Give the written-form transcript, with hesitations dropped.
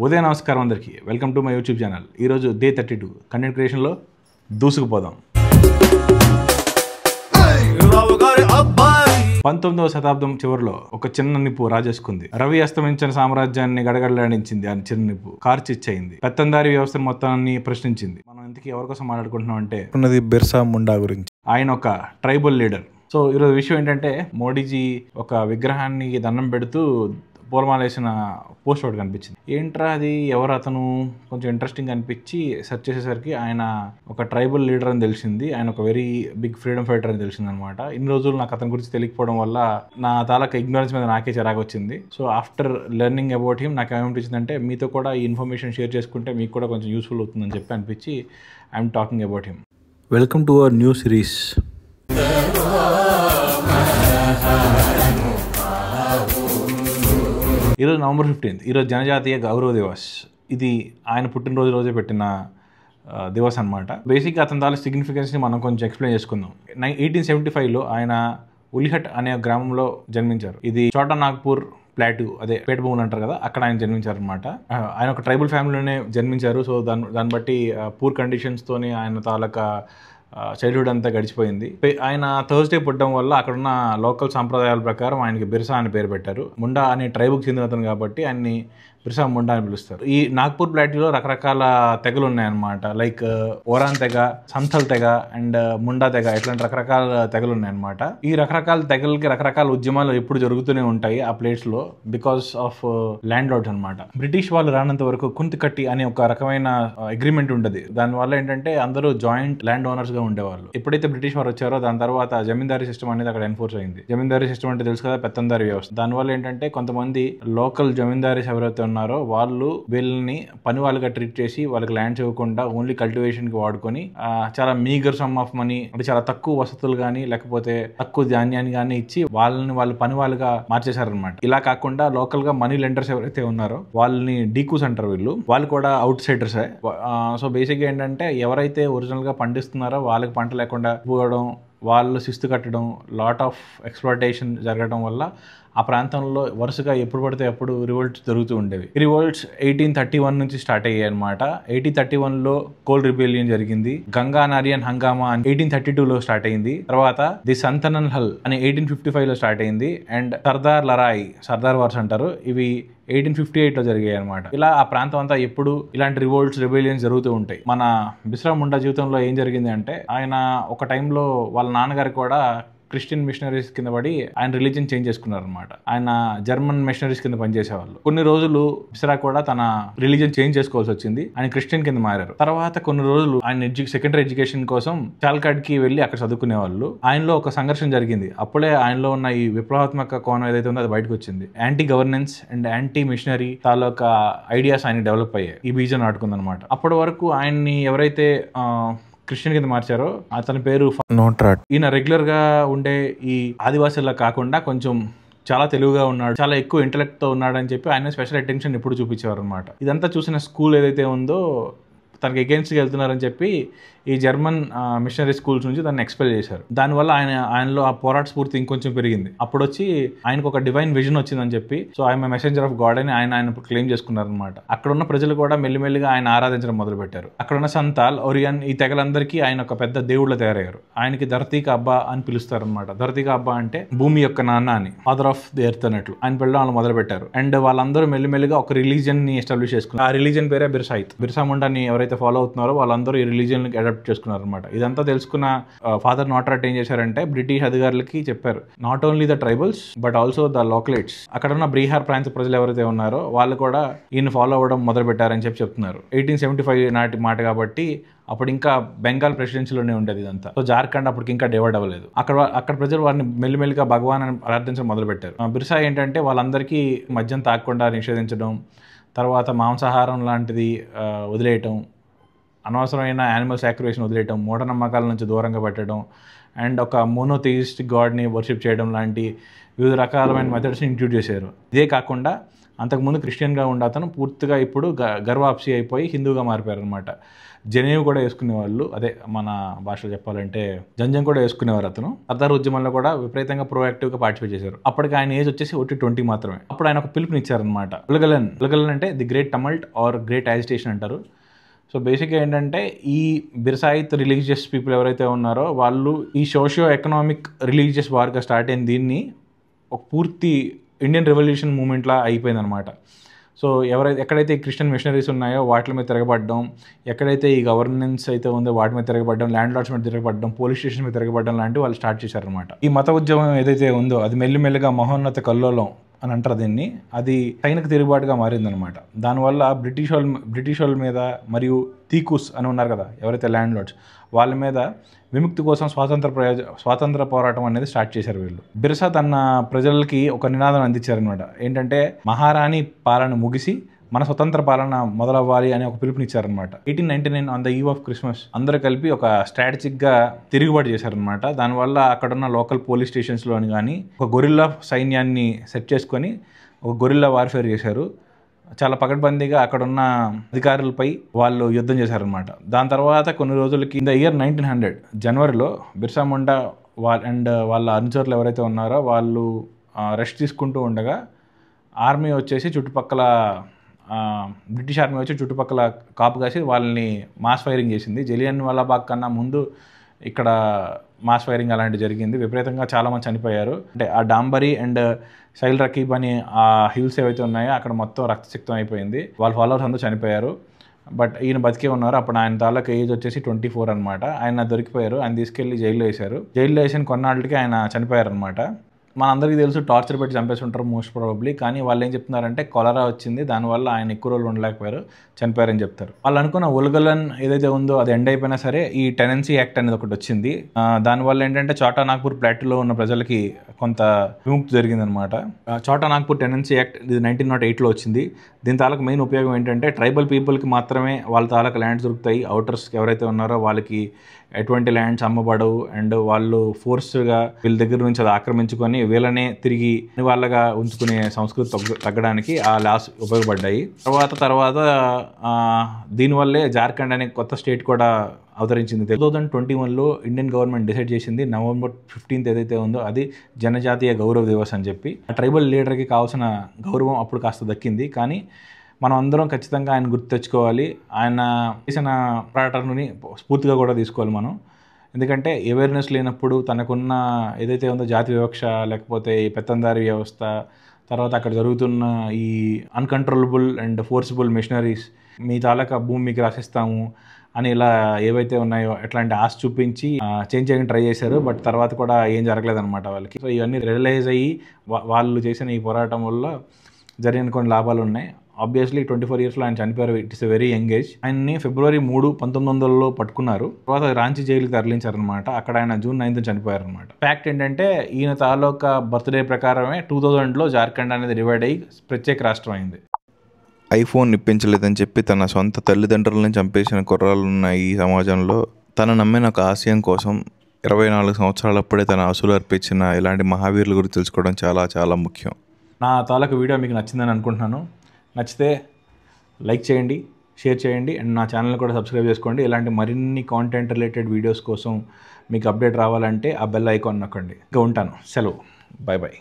ఉదయ నమస్కారం అందరికీ. Welcome to my YouTube channel. ఈరోజు డే 32 కంటెంట్ క్రియేషన్లో దూసుకుపోదాం. 19వ శతాబ్దం చివరిలో ఒక చిన్న నిప్పు రాజేసుకుంది. రవి అస్తమించిన సామ్రాజ్యాన్ని గడగడలాడించింది. ఆ చిన్న నిప్పు కార్చిచ్చయింది. పెత్తందారి వ్యవస్థను మొత్తాన్ని ప్రశ్నించింది. మనం ఇంతకీ ఎవరి కోసం మాట్లాడుకుంటున్నాం అంటే బిర్సా ముండా గురించి. ఆయన ఒక ట్రైబల్ లీడర్. సో ఈరోజు విషయం ఏంటంటే, మోడీజీ ఒక విగ్రహాన్ని దండం పెడుతూ పూలమాల వేసిన పోస్ట్ ఒకటి కనిపించింది. ఏంట్రా అది, ఎవరు అతను, కొంచెం ఇంట్రెస్టింగ్ అనిపించి సెర్చ్ చేసేసరికి ఆయన ఒక ట్రైబల్ లీడర్ అని తెలిసింది. ఆయన ఒక వెరీ బిగ్ ఫ్రీడమ్ ఫైటర్ అని తెలిసింది అనమాట. ఇన్ని రోజులు నాకు అతని గురించి తెలియకపోవడం వల్ల నా తాలూకా ఇగ్నోరెన్స్ మీద నాకే చిరాకు వచ్చింది. So after learning about him నాకు ఏమనిపించిందంటే, మీతో కూడా ఈ ఇన్ఫర్మేషన్ షేర్ చేసుకుంటే మీకు కూడా కొంచెం యూస్ఫుల్ అవుతుందని చెప్పి అనిపించి I'm talking about him. Welcome to our new series. ఈరోజు November 15th. ఈరోజు జనజాతీయ గౌరవ దివస్. ఇది ఆయన పుట్టినరోజు రోజే పెట్టిన దివస్ అనమాట. బేసిక్గా అతని తాలూ సిగ్నిఫికెన్స్ని మనం కొంచెం ఎక్స్ప్లెయిన్ చేసుకుందాం. 1875లో ఆయన ఉలిహట్ అనే గ్రామంలో జన్మించారు. ఇది చోటా నాగ్పూర్ ప్లాటూ, అదే పేట భూములు అంటారు కదా, అక్కడ ఆయన జన్మించారు అనమాట. ఆయన ఒక ట్రైబల్ ఫ్యామిలీలోనే జన్మించారు. సో దాన్ని బట్టి పూర్ కండిషన్స్తోనే ఆయన తాలూకా చైల్డ్హుడ్ అంతా గడిచిపోయింది. ఆయన థర్స్డే పుట్టడం వల్ల అక్కడున్న లోకల్ సాంప్రదాయాల ప్రకారం ఆయనకి బిర్సా అని పేరు పెట్టారు. ముండా అనే ట్రైబ్కి చెందిన అతను కాబట్టి ఆయన్ని బిర్సా ముండా అని పిలుస్తారు. ఈ నాగ్పూర్ ప్లాటూలో రకరకాల తెగలు ఉన్నాయన్నమాట. లైక్ ఓరాన్ తెగ, సంథల్ తెగ అండ్ ముండా తెగ, ఇట్లాంటి రకరకాల తెగలు ఉన్నాయన్నమాట. ఈ రకరకాల తెగలకి రకరకాల ఉద్యమాలు ఎప్పుడు జరుగుతూనే ఉంటాయి ఆ ప్లేస్ లో, బికాస్ ఆఫ్ ల్యాండ్ లార్డ్స్ అనమాట. బ్రిటిష్ వాళ్ళు రానంత వరకు కుంతికట్టి అనే ఒక రకమైన అగ్రిమెంట్ ఉండదు. దానివల్ల ఏంటంటే అందరూ జాయింట్ ల్యాండ్ ఓనర్స్ గా ఉండేవాళ్ళు. ఎప్పుడైతే బ్రిటిష్ వారు వచ్చారో దాని తర్వాత జమీందారీ సిస్టమ్ అనేది అక్కడ ఎన్ఫోర్స్ అయింది. జమీందారీ సిస్టమ్ అంటే తెలుసు కదా, పెత్తందారీ వ్యవస్థ. దానివల్ల ఏంటంటే కొంతమంది లోకల్ జమీందారీస్ ఎవరైతే ఉన్నారో వాళ్ళు వీళ్ళని పని వాళ్ళగా ట్రీట్ చేసి వాళ్ళకి ల్యాండ్స్ ఇవ్వకుండా ఓన్లీ కల్టివేషన్ కి వాడుకొని చాలా మీగర్ సమ్ ఆఫ్ మనీ, అంటే చాలా తక్కువ వసతులు కానీ లేకపోతే తక్కువ ధాన్యాన్ని కానీ ఇచ్చి వాళ్ళు పని వాళ్ళుగా మార్చేశారనమాట. ఇలా కాకుండా లోకల్ గా మనీ లెండర్స్ ఎవరైతే ఉన్నారో వాళ్ళని డీకూస్ అంటారు. వాళ్ళు కూడా అవుట్ సైడర్స్. సో బేసిక్ గా ఏంటంటే, ఎవరైతే ఒరిజినల్ గా పండిస్తున్నారో వాళ్ళకి పంట లేకుండా పోవడం, వాళ్ళు శిస్తు కట్టడం, లాట్ ఆఫ్ ఎక్స్‌ప్లాయిటేషన్ జరగడం వల్ల ఆ ప్రాంతంలో వరుసగా ఎప్పుడు పడితే అప్పుడు రివోల్ట్స్ జరుగుతూ ఉండేవి. ఈ రివోల్ట్స్ 1831 నుంచి స్టార్ట్ అయ్యాయి అనమాట. 1831లో కోల్ రిబెలియన్ జరిగింది. గంగా నారియన్ హంగామా అని 1832లో స్టార్ట్ అయింది. తర్వాత ది సంతనల్ హల్ అని 1855లో స్టార్ట్ అయింది. అండ్ సర్దార్ లరాయి, సర్దార్ వార్స్ అంటారు, ఇవి 1858లో జరిగాయి అనమాట. ఇలా ఆ ప్రాంతం అంతా ఎప్పుడు ఇలాంటి రివోల్ట్స్, రిబెలియన్స్ జరుగుతూ ఉంటాయి. మన బిర్సా ముండా జీవితంలో ఏం జరిగింది అంటే, ఆయన ఒక టైంలో వాళ్ళ నాన్నగారు కూడా క్రిస్టియన్ మిషనరీస్ కింద పడి ఆయన రిలీజియన్ చేంజ్ చేసుకున్నారు అనమాట. ఆయన జర్మన్ మిషనరీస్ కింద పనిచేసేవాళ్ళు. కొన్ని రోజులు బిర్సా కూడా తన రిలీజియన్ చేంజ్ చేసుకోవాల్సి వచ్చింది. ఆయన క్రిస్టియన్ కింద మారారు. తర్వాత కొన్ని రోజులు ఆయన సెకండరీ ఎడ్యుకేషన్ కోసం చాల్కాడ్ కి వెళ్ళి అక్కడ చదువుకునే వాళ్ళు. ఆయనలో ఒక సంఘర్షణ జరిగింది. అప్పుడే ఆయనలో ఉన్న ఈ విప్లవాత్మక కోణం ఏదైతే ఉందో అది బయటకు వచ్చింది. Anti governance and anti missionary తాలూకా ఐడియాస్ ఆయన డెవలప్ అయ్యాయి. ఈ బీజం నాటుకుందనమాట. అప్పటి వరకు ఆయన్ని ఎవరైతే క్రిస్టియన్ కింద మార్చారో అతని పేరు నోట్రాట్. ఈయన రెగ్యులర్ గా ఉండే ఈ ఆదివాసుల్లో కాకుండా కొంచెం చాలా తెలివిగా ఉన్నాడు, చాలా ఎక్కువ ఇంటెలెక్ట్ తో ఉన్నాడు అని చెప్పి ఆయన స్పెషల్ అటెన్షన్ ఎప్పుడు చూపించేవారు అనమాట. ఇదంతా చూసిన స్కూల్ ఏదైతే ఉందో తనకి అగేన్స్ట్గా వెళ్తున్నారని చెప్పి ఈ జర్మన్ మిషనరీ స్కూల్స్ నుంచి దాన్ని ఎక్స్పెల్ చేశారు. దానివల్ల ఆయనలో ఆ పోరాట స్ఫూర్తి ఇంకొంచెం పెరిగింది. అప్పుడు వచ్చి ఆయనకు ఒక డివైన్ విజన్ వచ్చిందని చెప్పి, సో ఆయన మెసెంజర్ ఆఫ్ గాడ్ అని ఆయన క్లెయిమ్ చేసుకున్నారు అనమాట. అక్కడ ఉన్న ప్రజలు కూడా మెల్లిమెల్లిగా ఆయన ఆరాధించడం మొదలు పెట్టారు. అక్కడ ఉన్న సంతాల్, ఒరియన్, ఈ తెగలందరికీ ఆయన ఒక పెద్ద దేవుళ్ళ తయారయ్యారు. ఆయనకి ధరతీక అబ్బా అని పిలుస్తారు అనమాట. ధరతీక అబ్బా అంటే భూమి యొక్క నాన్న అని, ఫాదర్ ఆఫ్ ది ఎర్త్ అన్నట్లు ఆయన పిల్లలు వాళ్ళు మొదలు పెట్టారు. అండ్ వాళ్ళందరూ మెల్లిమెల్లిగా ఒక రిలీజియన్ ని ఎస్టాబ్లిష్ చేసుకున్నారు. ఆ రిలీజియన్ పేరే బిర్సాయిత్. బిర్సా ముండాని ఎవరైతే ఫాలో అవుతున్నారో వాళ్ళందరూ ఈ రిలీజియన్ కి అడాప్ట్ చేసుకున్నారు అనమాట. ఇదంతా తెలుసుకున్న ఫాదర్ నోట్రాట్ ఏం చేశారంటే, బ్రిటిష్ అధికారులకి చెప్పారు, not only the tribals but also the localites, అక్కడ ఉన్న బీహార్ ప్రాంత ప్రజలు ఎవరైతే ఉన్నారో వాళ్ళు కూడా ఈయన ఫాలో అవ్వడం మొదలు పెట్టారని చెప్పి చెప్తున్నారు. 1875 నాటి మాట కాబట్టి అప్పుడు ఇంకా బెంగాల్ ప్రెసిడెన్సీలోనే ఉండేది ఇదంతా. సో జార్ఖండ్ అప్పటికి ఇంకా డివైడ్ అవ్వలేదు. అక్కడ ప్రజలు వారిని మెల్లిమెల్లిగా భగవాన్ అని ప్రార్థించడం మొదలు పెట్టారు. బిర్సా ఏంటంటే వాళ్ళందరికీ మద్యం తాగకుండా నిషేధించడం, తర్వాత మాంసాహారం లాంటిది వదిలేయటం, అనవసరమైన యానిమల్ సాక్రిఫికేషన్ వదిలేయటం, మూఢనమ్మకాల నుంచి దూరంగా పెట్టడం, అండ్ ఒక మోనోథియిస్టిక్ గాడ్ని వర్షిప్ చేయడం లాంటి వివిధ రకాలమైన మెథడ్స్ని ఇంట్రడ్యూస్ చేశారు. ఇదే కాకుండా అంతకుముందు క్రిస్టియన్గా ఉండే అతను పూర్తిగా ఇప్పుడు గర్వాప్సి అయిపోయి హిందూగా మారిపోయారు అనమాట. జనేవు కూడా వేసుకునేవాళ్ళు, అదే మన భాషలో చెప్పాలంటే జంజం కూడా వేసుకునేవారు. అతను సర్దార్ ఉద్యమంలో కూడా విపరీతంగా ప్రోయాక్టివ్గా పార్టిసిపేట్ చేశారు. అప్పటికి ఆయన ఏజ్ వచ్చేసి 20 మాత్రమే. అప్పుడు ఆయన ఒక పిలుపునిచ్చారనమాట. ఉలగలన్ అంటే the great tumult or great agitation అంటారు. సో బేసిక్గా ఏంటంటే ఈ బిర్సాయిత్ రిలీజియస్ పీపుల్ ఎవరైతే ఉన్నారో వాళ్ళు ఈ సోషియో ఎకనామిక్ రిలీజియస్ వార్గా స్టార్ట్ అయిన దీన్ని ఒక పూర్తి ఇండియన్ రెవల్యూషన్ మూమెంట్లా అయిపోయిందనమాట. సో ఎక్కడైతే ఈ క్రిస్టియన్ మిషనరీస్ ఉన్నాయో వాటి మీద తిరగబడడం, ఎక్కడైతే ఈ గవర్నెన్స్ అయితే ఉందో వాటి మీద తిరగబడడం, ల్యాండ్ లార్డ్స్ మీద తిరగబడడం, పోలీస్ స్టేషన్ మీద తిరగబడడం లాంటివి వాళ్ళు స్టార్ట్ చేశారనమాట. ఈ మత ఉద్యమం ఏదైతే ఉందో అది మెల్లిమెల్లిగా మహోన్నత కల్లోలం అని అంటారు దీన్ని, అది సైనిక తిరుగుబాటుగా మారిందనమాట. దానివల్ల బ్రిటిష్ వాళ్ళ మీద మరియు తీకూస్ అని ఉన్నారు కదా ఎవరైతే ల్యాండ్ లార్డ్స్, వాళ్ళ మీద విముక్తి కోసం స్వాతంత్ర పోరాటం అనేది స్టార్ట్ చేశారు వీళ్ళు. బిర్సా తన ప్రజలకి ఒక నినాదం అందించారనమాట. ఏంటంటే మహారాణి పాలన ముగిసి మన స్వతంత్ర పాలన మొదలవ్వాలి అని ఒక పిలుపునిచ్చారనమాట. 1899 on the eve of Christmas అందరూ కలిపి ఒక స్ట్రాటజిక్గా తిరుగుబాటు చేశారనమాట. దానివల్ల అక్కడున్న లోకల్ పోలీస్ స్టేషన్స్లోని కానీ ఒక గొరిల్లా సైన్యాన్ని సెట్ చేసుకొని ఒక గొరిల్లా వార్ఫేర్ చేశారు. చాలా పకడ్బందీగా అక్కడున్న అధికారులపై వాళ్ళు యుద్ధం చేశారనమాట. దాని తర్వాత కొన్ని రోజులకి ఇన్ ద ఇయర్ 1900 జనవరిలో బిర్సా ముండా వాళ్ళ అనుచరులు ఎవరైతే ఉన్నారో వాళ్ళు రెస్ట్ తీసుకుంటూ ఉండగా ఆర్మీ వచ్చేసి చుట్టుపక్కల బ్రిటిష్ ఆర్మీ వచ్చి చుట్టుపక్కల కాపు కాసి వాళ్ళని మాస్ ఫైరింగ్ చేసింది. జలియన్ వాలాబాగ్ కన్నా ముందు ఇక్కడ మాస్ ఫైరింగ్ అలాంటివి జరిగింది. విపరీతంగా చాలామంది చనిపోయారు. అంటే ఆ డాంబరీ అండ్ సైల్ రకీబ్ అని ఆ హిల్స్ ఏవైతే ఉన్నాయో అక్కడ మొత్తం రక్తసిక్తం అయిపోయింది. వాళ్ళ ఫాలోవర్స్ అందరూ చనిపోయారు. బట్ ఈయన బతికే ఉన్నారు. అప్పుడు ఆయన తాలూకు ఏజ్ వచ్చేసి 24 అనమాట. ఆయన దొరికిపోయారు. ఆయన తీసుకెళ్లి జైల్లో వేశారు. జైల్లో వేసిన కొన్నాళ్ళకి ఆయన చనిపోయారు అనమాట. మనందరికీ తెలుసు టార్చర్ పెట్టి చంపేసి ఉంటారు మోస్ట్ ప్రాబబ్లీ. కానీ వాళ్ళు ఏం చెప్తున్నారంటే కొలరా వచ్చింది, దానివల్ల ఆయన ఎక్కువ రోజులు ఉండలేకపోయారు, చనిపోయారని చెప్తారు. వాళ్ళు అనుకున్న ఉల్గలన్ ఏదైతే ఉందో అది ఎండ్ అయిపోయినా సరే ఈ టెనెన్సీ యాక్ట్ అనేది ఒకటి వచ్చింది. దానివల్ల ఏంటంటే చోటా నాగ్పూర్ ప్లాటూలో ఉన్న ప్రజలకి కొంత విముక్తి జరిగిందనమాట. చోటా నాగ్పూర్ టెనెన్సీ యాక్ట్ ఇది 1908లో వచ్చింది. దీని తాలూకు మెయిన్ ఉపయోగం ఏంటంటే ట్రైబల్ పీపుల్కి మాత్రమే వాళ్ళ తాలూకు ల్యాండ్స్ దొరుకుతాయి. అవుటర్స్కి ఎవరైతే ఉన్నారో వాళ్ళకి ఎటువంటి ల్యాండ్స్ అమ్మబడవు. అండ్ వాళ్ళు ఫోర్స్గా వీళ్ళ దగ్గర నుంచి అది ఆక్రమించుకొని వీళ్ళనే తిరిగి వాళ్ళగా ఉంచుకునే సంస్కృతి తగ్గడానికి ఆ లాస్ ఉపయోగపడ్డాయి. తర్వాత దీనివల్లే జార్ఖండ్ అనే కొత్త స్టేట్ కూడా అవతరించింది. 2021లో ఇండియన్ గవర్నమెంట్ డిసైడ్ చేసింది నవంబర్ 15 ఏదైతే ఉందో అది జనజాతీయ గౌరవ దివస్ అని చెప్పి. ట్రైబల్ లీడర్కి కావాల్సిన గౌరవం అప్పుడు కాస్త దక్కింది. కానీ మనం అందరం ఖచ్చితంగా ఆయన గుర్తు తెచ్చుకోవాలి. ఆయన చేసిన పోరాటాన్ని స్ఫూర్తిగా కూడా తీసుకోవాలి మనం. ఎందుకంటే అవేర్నెస్ లేనప్పుడు తనకున్న ఏదైతే ఉందో జాతి వివక్ష, లేకపోతే ఈ పెత్తందారి వ్యవస్థ, తర్వాత అక్కడ జరుగుతున్న ఈ అన్కంట్రోలబుల్ అండ్ ఫోర్సిబుల్ మిషనరీస్, మీ తాలూకా భూమి మీకు రాసిస్తాము అని ఇలా ఏవైతే ఉన్నాయో అట్లాంటి ఆశ చూపించి చేంజ్ చేయడానికి ట్రై చేశారు. బట్ తర్వాత కూడా ఏం జరగలేదన్నమాట వాళ్ళకి. సో ఇవన్నీ రియలైజ్ అయ్యి వాళ్ళు చేసిన ఈ పోరాటం వల్ల జరిగిన కొన్ని లాభాలు ఉన్నాయి. ఆబ్వియస్లీ 24 ఇయర్స్లో ఆయన చనిపోయారు. It is a very young age. ఆయన్ని February 3, 1900లో పట్టుకున్నారు. తర్వాత రాంచీ జైలుకి తరలించారనమాట. అక్కడ ఆయన June 9 చనిపోయారనమాట. ఫ్యాక్ట్ ఏంటంటే ఈయన తాలూకా బర్త్డే ప్రకారమే 2000లో జార్ఖండ్ అనేది డివైడ్ అయ్యి ప్రత్యేక రాష్ట్రం అయింది. ఐఫోన్ ఇప్పించలేదని చెప్పి తన సొంత తల్లిదండ్రులను చంపేసిన కుర్రాళ్ళున్న ఈ సమాజంలో తన నమ్మిన ఒక ఆశయం కోసం 24 సంవత్సరాలప్పుడే తన ఆశలు అర్పించిన ఇలాంటి మహావీరుల గురించి తెలుసుకోవడం చాలా చాలా ముఖ్యం. నా తాలూకా వీడియో మీకు నచ్చిందని అనుకుంటున్నాను. నచ్చితే లైక్ చేయండి, షేర్ చేయండి అండ్ నా ఛానల్ కూడా సబ్స్క్రైబ్ చేసుకోండి. ఇలాంటి మరిన్ని కాంటెంట్ రిలేటెడ్ వీడియోస్ కోసం మీకు అప్డేట్ రావాలంటే ఆ బెల్ ఐకాన్ నొక్కండి. ఇంకా ఉంటాను. సెలవు. Bye bye.